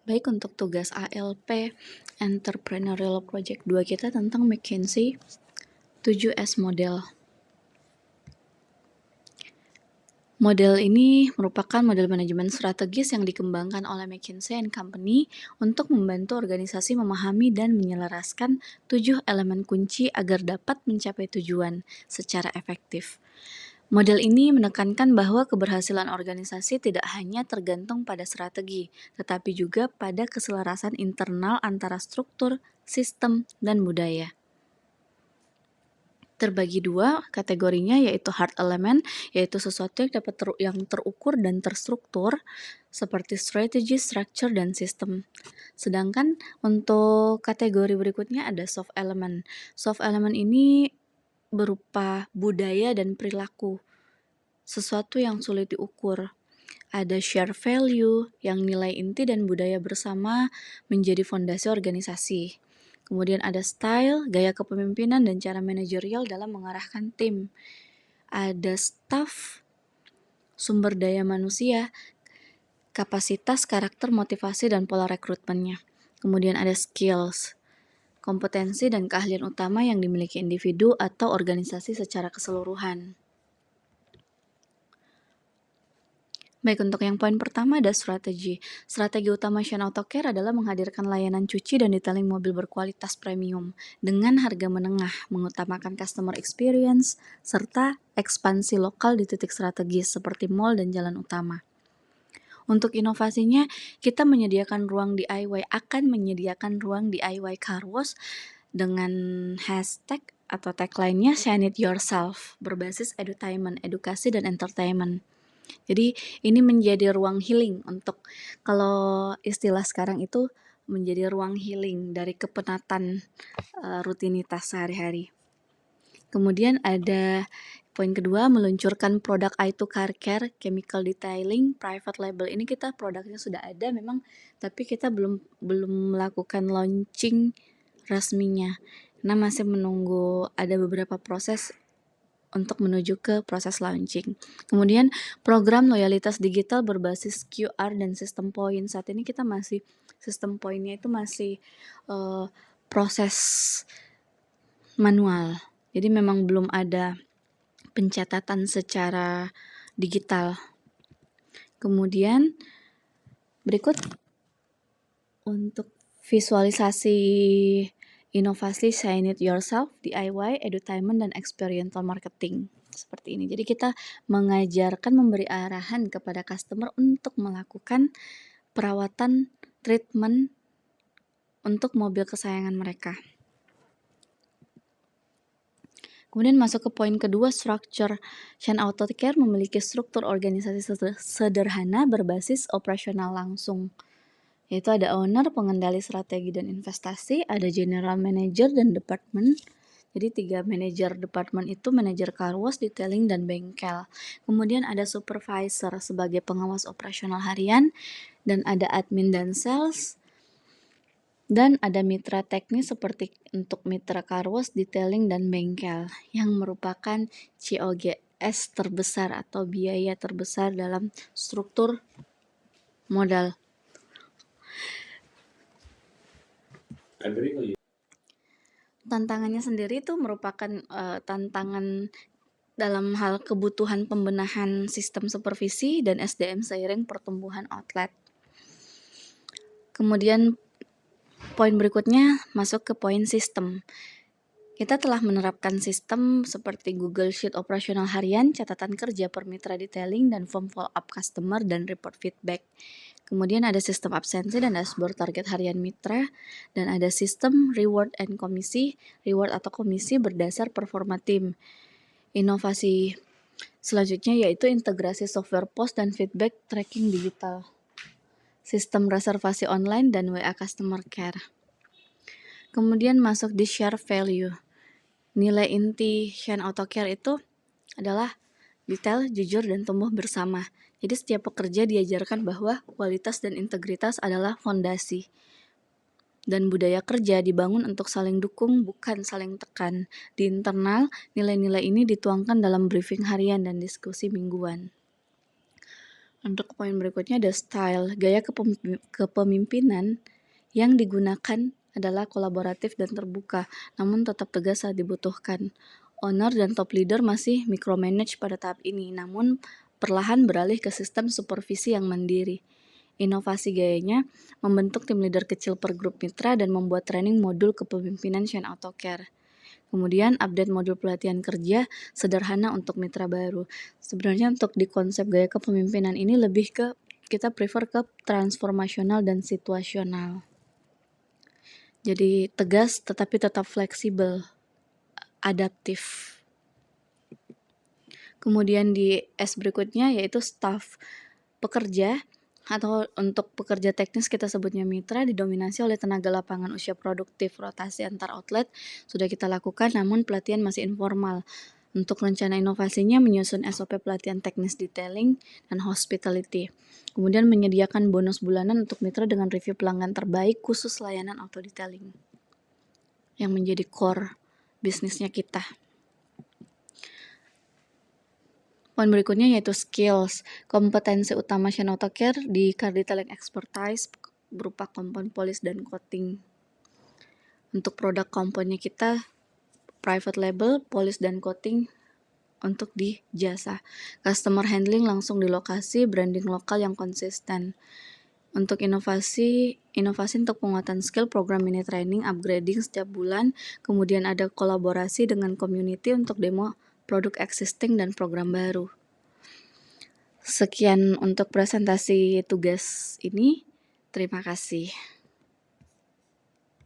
Baik, untuk tugas ALP Entrepreneurial Project 2 kita tentang McKinsey 7S model. Model ini merupakan model manajemen strategis yang dikembangkan oleh McKinsey & Company untuk membantu organisasi memahami dan menyelaraskan 7 elemen kunci agar dapat mencapai tujuan secara efektif. Model ini menekankan bahwa keberhasilan organisasi tidak hanya tergantung pada strategi, tetapi juga pada keselarasan internal antara struktur, sistem, dan budaya. Terbagi dua kategorinya, yaitu hard element, yaitu sesuatu yang terukur dan terstruktur seperti strategi, structure, dan sistem. Sedangkan untuk kategori berikutnya ada soft element. Soft element ini berupa budaya dan perilaku, sesuatu yang sulit diukur. Ada share value, yang nilai inti dan budaya bersama menjadi fondasi organisasi. Kemudian ada style, gaya kepemimpinan, dan cara manajerial dalam mengarahkan tim. Ada staff, sumber daya manusia, kapasitas, karakter, motivasi, dan pola rekrutmennya. Kemudian ada skills, kompetensi dan keahlian utama yang dimiliki individu atau organisasi secara keseluruhan. Baik, untuk yang poin pertama ada strategi. Strategi utama Shane Auto Care adalah menghadirkan layanan cuci dan detailing mobil berkualitas premium dengan harga menengah, mengutamakan customer experience, serta ekspansi lokal di titik strategis seperti mall dan jalan utama. Untuk inovasinya, kita akan menyediakan ruang DIY car wash dengan hashtag atau tagline-nya Shine It Yourself, berbasis edutainment, edukasi dan entertainment. Jadi ini menjadi ruang healing untuk, kalau istilah sekarang itu menjadi ruang healing dari kepenatan rutinitas sehari-hari. Kemudian ada poin kedua, meluncurkan produk I2 Car Care Chemical Detailing Private Label. Ini kita produknya sudah ada memang, tapi kita belum melakukan launching resminya. Nah, masih menunggu ada beberapa proses untuk menuju ke proses launching. Kemudian program loyalitas digital berbasis QR dan sistem poin. Saat ini kita masih sistem poinnya itu masih proses manual. Jadi memang belum ada pencatatan secara digital. Kemudian berikut untuk visualisasi inovasi Shine It Yourself, DIY, edutainment, dan experiential marketing. Seperti ini. Jadi kita mengajarkan, memberi arahan kepada customer untuk melakukan perawatan treatment untuk mobil kesayangan mereka. Kemudian masuk ke poin kedua, structure. Shane Auto Care memiliki struktur organisasi sederhana berbasis operasional langsung, yaitu ada owner, pengendali strategi dan investasi, ada general manager dan department. Jadi 3 manajer department itu manajer car wash, detailing, dan bengkel. Kemudian ada supervisor sebagai pengawas operasional harian, dan ada admin dan sales, dan ada mitra teknis seperti untuk mitra car wash, detailing, dan bengkel yang merupakan COGS terbesar atau biaya terbesar dalam struktur modal. Tantangannya sendiri itu merupakan tantangan dalam hal kebutuhan pembenahan sistem supervisi dan SDM seiring pertumbuhan outlet. Kemudian poin berikutnya masuk ke poin sistem. Kita telah menerapkan sistem seperti Google Sheet operasional harian, catatan kerja per mitra detailing, dan form follow up customer dan report feedback. Kemudian ada sistem absensi dan dashboard target harian mitra, dan ada sistem reward and komisi, reward atau komisi berdasar performa tim. Inovasi selanjutnya yaitu integrasi software post dan feedback tracking digital, sistem reservasi online, dan WA customer care. Kemudian masuk di share value. Nilai inti Shane Auto Care itu adalah detail, jujur, dan tumbuh bersama. Jadi setiap pekerja diajarkan bahwa kualitas dan integritas adalah fondasi. Dan budaya kerja dibangun untuk saling dukung, bukan saling tekan. Di internal, nilai-nilai ini dituangkan dalam briefing harian dan diskusi mingguan. Untuk poin berikutnya ada style. Gaya kepemimpinan yang digunakan adalah kolaboratif dan terbuka, namun tetap tegas saat dibutuhkan. Owner dan top leader masih micromanage pada tahap ini, namun perlahan beralih ke sistem supervisi yang mandiri. Inovasi gayanya membentuk tim leader kecil per grup mitra dan membuat training modul kepemimpinan Shine AutoCare. Kemudian update modul pelatihan kerja sederhana untuk mitra baru. Sebenarnya untuk di konsep gaya kepemimpinan ini lebih ke kita prefer ke transformasional dan situasional. Jadi tegas tetapi tetap fleksibel, adaptif. Kemudian di S berikutnya yaitu staff. Pekerja atau untuk pekerja teknis kita sebutnya mitra didominasi oleh tenaga lapangan usia produktif. Rotasi antar outlet sudah kita lakukan namun pelatihan masih informal. Untuk rencana inovasinya menyusun SOP pelatihan teknis detailing dan hospitality. Kemudian menyediakan bonus bulanan untuk mitra dengan review pelanggan terbaik khusus layanan auto detailing yang menjadi core bisnisnya kita. Poin berikutnya yaitu skills. Kompetensi utama Shine AutoCare di car detailing expertise berupa kompon polish dan coating. Untuk produk komponnya kita private label, polish dan coating untuk di jasa. Customer handling langsung di lokasi, branding lokal yang konsisten. Untuk inovasi untuk penguatan skill, program mini training, upgrading setiap bulan, kemudian ada kolaborasi dengan community untuk demo produk existing dan program baru. Sekian untuk presentasi tugas ini. Terima kasih.